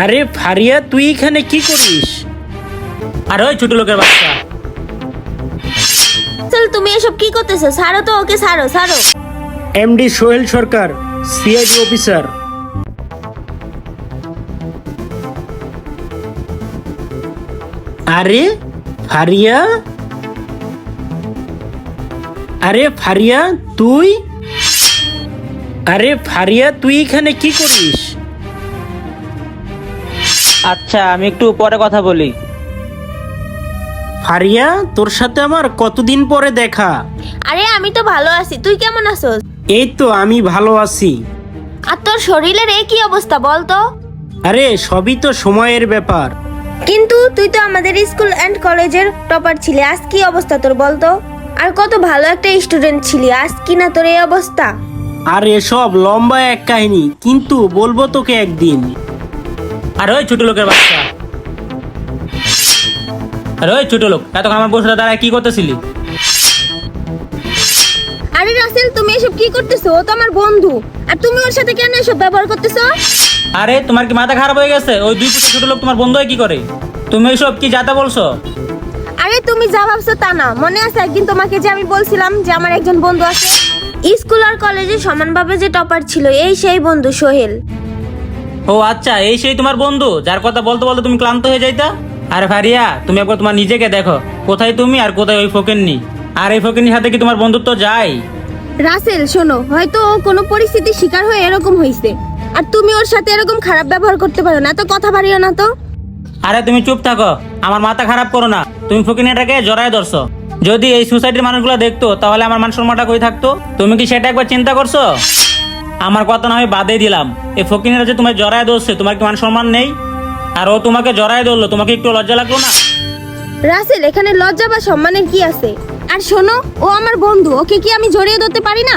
আরে ফারিয়া, তুই এখানে কি করিস? আর ওই ছোট লোকের বাচ্চা, চল তুমি এসব কি করতেছো? ছাড়ো তো ওকে, ছাড়ো ছাড়ো। এমডি সোহেল সরকার, সিআইডি অফিসার। আরে ফারিয়া, আরে ফারিয়া তুই, আরে ফারিয়া তুই এখানে কি করিস? আচ্ছা, আমি একটু পরে কথা বলি। ফারিয়া, তোর সাথে আমার কতদিন পরে দেখা। আরে আমি তো ভালো আছি, তুই কেমন আছোস? এই তো আমি ভালো আছি। আর তোর শরীরের এই কি অবস্থা বল তো? আরে সবই তো সময়ের ব্যাপার। কিন্তু তুই তো আমাদের স্কুল এন্ড কলেজের টপার ছিলি, আজ কি অবস্থা তোর বল তো? আর কত ভালো একটা স্টুডেন্ট ছিলি, আজ কি না তোর এই অবস্থা? আর এসব লম্বা এক কাহিনী, কিন্তু বলবো তোকে একদিন। আর ওই ছোট লোকের বাচ্চা, আর ওই ছোট লোক, এতক্ষণ আমার বসে দাঁড়ায় কি করতেছিলি? আরে রাসেল, তুমি এসব কি করতেছো? ও তো আমার বন্ধু, আর তুমি ওর সাথে কেন এসব ব্যবহার করতেছো? আরে তোমার কি মাথা খারাপ হয়ে গেছে? ওই দুই ফুটের ছোট লোক তোমার বন্ধু হয় কি করে? তুমি এসব কি যাতা বলছো? আরে তুমি যা ভাবছো তা না, মনে আছে একদিন তোমাকে যে আমি বলছিলাম যে আমার একজন বন্ধু আছে স্কুল আর কলেজে সমানভাবে যে টপার ছিল, এই সেই বন্ধু সোহেল। ও আচ্ছা, এই সেই তোমার বন্ধু যার কথা বলতে বলতে তুমি ক্লান্ত হয়ে যাইতা। আরে ফারিয়া, তুমি একবার তোমার নিজেকে দেখো, কোথায় তুমি আর কোথায় ওই ফকিন্নি। আর এই ফকিন্নির সাথে কি তোমার বন্ধুত্ব যায়? রাসেল শোনো, হয়তো ও কোনো পরিস্থিতির শিকার হয়ে এরকম হয়েছে, আর তুমি ওর সাথে এরকম খারাপ ব্যবহার করতে পারো না, তো কথা বাড়িও না তো। আরে তুমি চুপ থাকো, আমার মাথা খারাপ করো না। তুমি ফকিনিটাকে জড়ায় ধরছো। যদি এই সোসাইটির মানুষগুলো দেখতো তাহলে আমার মান সম্মানটা কই থাকতো? তুমি কি সেটা একবার চিন্তা করছো? আমার কথা না হয় বাদই দিলাম, এই ফকিনিরা যে তোমার জড়ায় ধরছে, তোমার কি মান সম্মান নেই? আর ও তোমাকে জড়ায় ধরলো, তোমাকে একটু লজ্জা লাগলো না? রাসেল, এখানে লজ্জা বা সম্মানের কি আছে? আর শোনো, ও আমার বন্ধু, ওকে কি আমি জড়িয়ে ধরতে পারি না?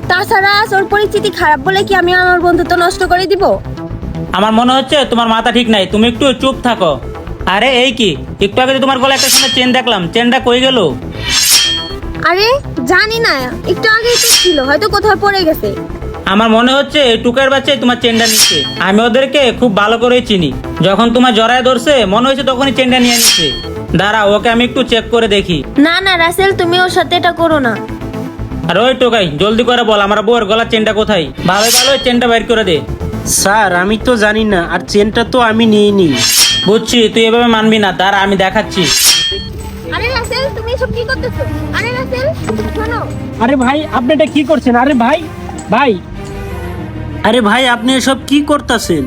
তাছাড়া আজ ওর পরিস্থিতি খারাপ বলে কি আমি আমার বন্ধুত্ব নষ্ট করে দিব? আমার মনে হচ্ছে তোমার মাথা ঠিক নাই, তুমি একটু চুপ থাকো। আরে এই কি, একটু আগে তো তোমার গলায় একটা সোনার চেন দেখলাম, চেনটা কই গেল? আরে জানি না, একটু আগেই তো ছিল, হয়তো কোথাও পড়ে গেছে। আমার মনে হচ্ছে এই টুকার বাচ্চাই তোমার চেনটা নিচ্ছে। আমি ওদেরকে খুব ভালো করেই চিনি, যখন তোমার জড়ায় ধরছে মনে হয়েছে তখনই চেনটা নিয়ে নিচ্ছে। দাঁড়া, ওকে আমি একটু চেক করে দেখি। না না রাসেল, তুমি ওর সাথে এটা করো না। আর ওই টোকাই, জলদি করে বল আমার বউয়ের গলার চেনটা কোথায়? ভালো ভালো চেনটা বাইর করে দে। স্যার আমি তো জানি না, আর চেনটা তো আমি নিইনি। বুঝছি, তুই এভাবে মানবি না, দাঁড়া আমি দেখাচ্ছি। আরে রাসেল, তুমি এসব কি করতেছো? আরে রাসেল শোনো। আরে ভাই, আপনি এটা কি করছেন? আরে ভাই, ভাই, আরে ভাই আপনি এসব কি করতেছেন?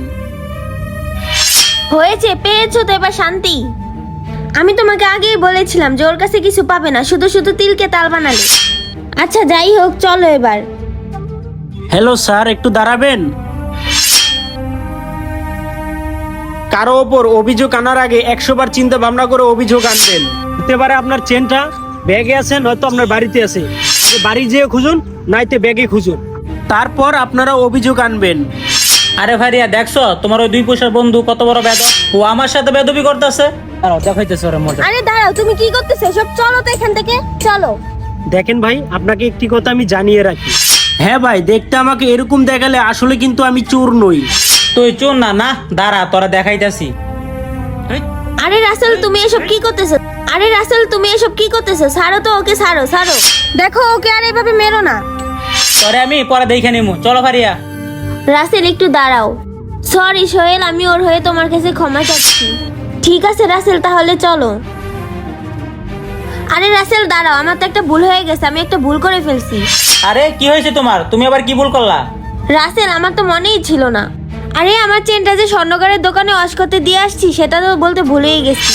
হয়েছে, পেয়েছো তো, এবার শান্তি। আমি তোমাকে আগেই বলেছিলাম যে ওর কাছে কিছু পাবে না, শুধু শুধু তিলকে তাল বানালে। আচ্ছা যাই হোক, চলো এবার। হ্যালো স্যার, একটু দাঁড়াবেন। কারো ওপর অভিযোগ আনার আগে 100 বার চিন্তা ভাবনা করে অভিযোগ আনবেন। হতে পারে আপনার চেনটা ব্যাগে আছে, নয়তো আপনার বাড়িতে আছে। আগে বাড়ি যেয়ে খুঁজুন, নাইতে ব্যাগে খুঁজুন, তারপর আপনারা অভিযোগ আনবেন। আরে ভাইয়া, দেখছো তোমার ওই দুই পয়সার বন্ধু কত বড় বেদব? ও আমার সাথে বেদবি করতেছে। দেখাইতেছে ওরা মজা। আরে দাঁড়াও, তুমি কি করতেছো সব? চলো তো এখান থেকে, চলো। দেখেন ভাই, আপনাকে একটি কথা আমি জানিয়ে রাখি। হ্যাঁ ভাই, দেখতে আমাকে এরকম দেখালে আসলে কিন্তু আমি চোর নই। তুই চোর না? না দাঁড়া, তোরা দেখাইতাছি। আরে রাসেল, তুমি এসব কি করতেছো? আরে রাসেল, তুমি এসব কি করতেছো? ছাড়ো তো ওকে, ছাড়ো ছাড়ো। দেখো ওকে আর এভাবে মেরো না। তোরে আমি পরে দেখে নিমু, চলো ভারিয়া। রাসেল একটু দাঁড়াও। সরি সোহেল, আমি ওর হয়ে তোমার কাছে ক্ষমা চাচ্ছি। ঠিক আছে রাসেল, তাহলে চলো। আরে রাসেল দাঁড়াও, আমার তো একটা ভুল হয়ে গেছে, আমি একটা ভুল করে ফেলছি। আরে কি হয়েছে তোমার? তুমি আবার কি ভুল করলা? রাসেল, আমার তো মনেই ছিল না। আরে আমার চেনটা যে স্বর্ণকারের দোকানে ওয়াশ করতে দিয়ে আসছি, সেটা তো বলতে ভুলেই গেছি।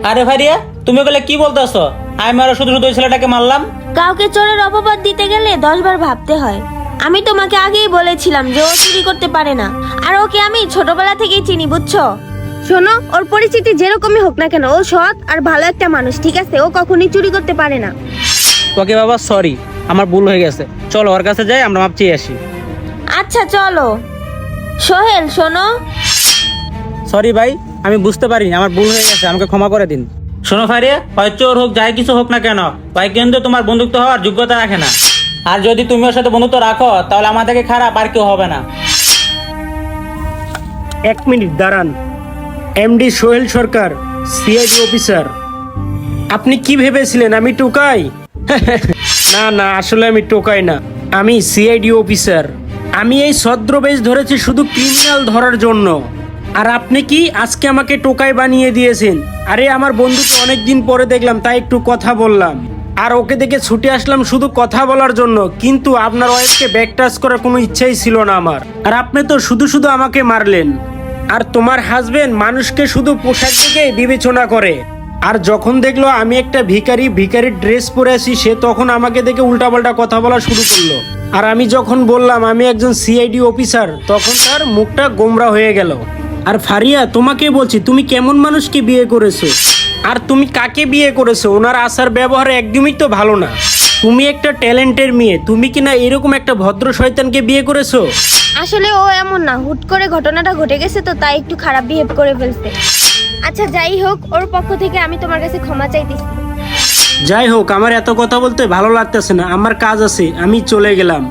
আরে ভারিয়া, তুমি ওগুলো কি বলতেছো? আমি আরো শুধু শুধু ওই ছেলেটাকে মারলাম। কাউকে চোরের অপবাদ দিতে গেলে 10 বার ভাবতে হয়। আমি তোমাকে আগেই বলেছিলাম যে ও চুরি করতে পারে না, আর ওকে আমি ছোটবেলা থেকেই চিনি, বুঝছো? শোনো, ওর পরিস্থিতি যেরকমই হোক না কেন, ও সৎ আর ভালো একটা মানুষ, ঠিক আছে? ও কখনোই চুরি করতে পারে না। ওকে বাবা, সরি, আমার ভুল হয়ে গেছে। চলো ওর কাছে যাই, আমরা মাপ চেয়ে আসি। আচ্ছা চলো। সোহেল শোনো। সরি ভাই, আমি বুঝতে পারিনি, আমার ভুল হয়ে গেছে, আমাকে ক্ষমা করে দিন। শোনো ফারিয়া, হয় চোর হোক যাই কিছু হোক না কেন, ভাই কিন্তু তোমার বন্ধুত্ব হওয়ার যোগ্যতা রাখে না। আর যদি তুমি ওর সাথে বন্ধুত্ব রাখো তাহলে আমাদেরকে খারাপ আর কেউ হবে না। এক মিনিট দাঁড়ান। এমডি সোহেল সরকার, সিআইডি অফিসার। আপনি কি ভেবেছিলেন আমি টোকাই? না না, আসলে আমি টোকাই না, আমি সিআইডি অফিসার। আমি এই ছদ্মবেশ ধরেছি শুধু ক্রিমিনাল ধরার জন্য। আর আপনি কি আজকে আমাকে টোকাই বানিয়ে দিয়েছেন? আরে আমার বন্ধুকে অনেকদিন পরে দেখলাম, তাই একটু কথা বললাম। আর ওকে দেখে ছুটে আসলাম শুধু কথা বলার জন্য, কিন্তু আপনার ওয়াইফকে ব্যাক টাচ করার কোনো ইচ্ছাই ছিল না আমার। আর আপনি তো শুধু শুধু আমাকে মারলেন। আর তোমার হাজবেন্ড মানুষকে শুধু পোশাক দেখে বিবেচনা করে। আর যখন দেখলো আমি একটা ভিখারির ড্রেস পরে আছি, সে তখন আমাকে দেখে উল্টাপাল্টা কথা বলা শুরু করলো। আর আমি যখন বললাম আমি একজন সিআইডি অফিসার, তখন তার মুখটা গোমরা হয়ে গেল। আর ফারিয়া, তোমাকে বলছি, তুমি কেমন মানুষকে বিয়ে করেছো? আর তুমি কাকে বিয়ে করেছো? ওনার আচার ব্যবহার একদমই তো ভালো না। তুমি একটা ট্যালেন্টের মেয়ে, তুমি কি না এরকম একটা ভদ্র শয়তানকে বিয়ে করেছো? আসলে ও এমন না, হুট করে ঘটনাটা ঘটে গেছে তো তাই একটু খারাপ বিহেভ করে ফেলছে। আচ্ছা যাই হোক, ওর পক্ষ থেকে আমি তোমার কাছে ক্ষমা চাইতেছি। যাই হোক, আমার এত কথা বলতে ভালো লাগতেছে না, আমার কাজ আছে, আমি চলে গেলাম।